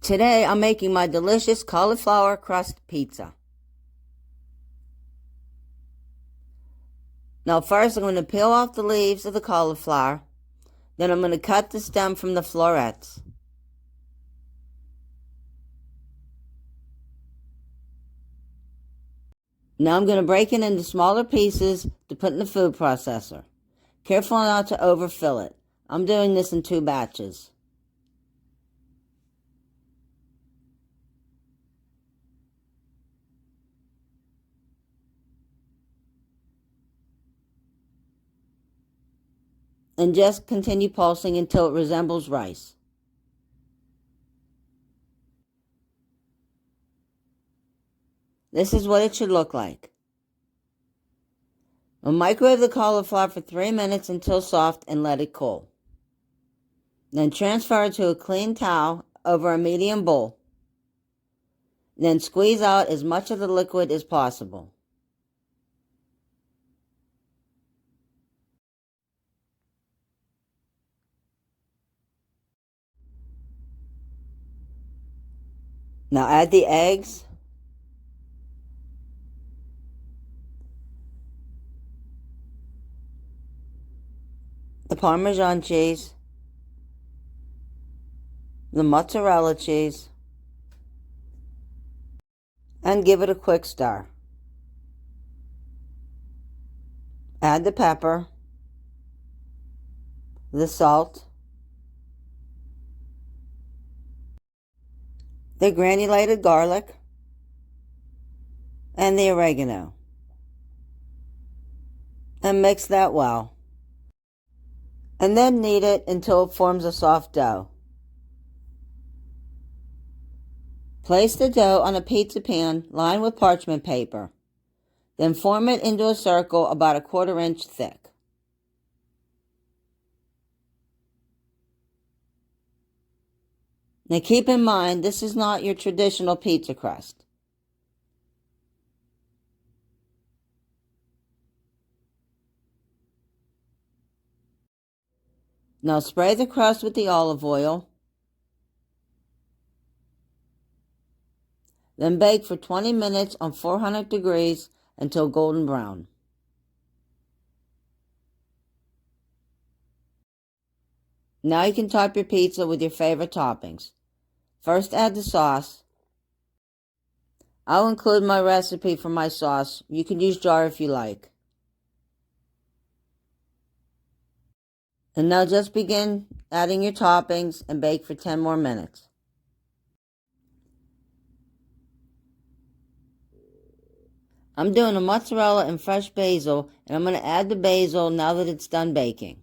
Today I'm making my delicious cauliflower crust pizza. Now first I'm going to peel off the leaves of the cauliflower. Then I'm going to cut the stem from the florets. Now I'm going to break it into smaller pieces to put in the food processor. Careful not to overfill it. I'm doing this in 2 batches. And just continue pulsing until it resembles rice. This is what it should look like. We'll microwave the cauliflower for 3 minutes until soft and let it cool. Then transfer it to a clean towel over a medium bowl. Then squeeze out as much of the liquid as possible. Now add the eggs, the Parmesan cheese, the mozzarella cheese, and give it a quick stir. Add the pepper, the salt, the granulated garlic, and the oregano. And mix that well. And then knead it until it forms a soft dough. Place the dough on a pizza pan lined with parchment paper. Then form it into a circle about 1/4 inch thick. Now keep in mind, this is not your traditional pizza crust. Now spray the crust with the olive oil. Then bake for 20 minutes on 400 degrees until golden brown. Now you can top your pizza with your favorite toppings. First add the sauce. I'll include my recipe for my sauce. You can use jar if you like. And now just begin adding your toppings and bake for 10 more minutes. I'm doing a mozzarella and fresh basil, and I'm going to add the basil now that it's done baking.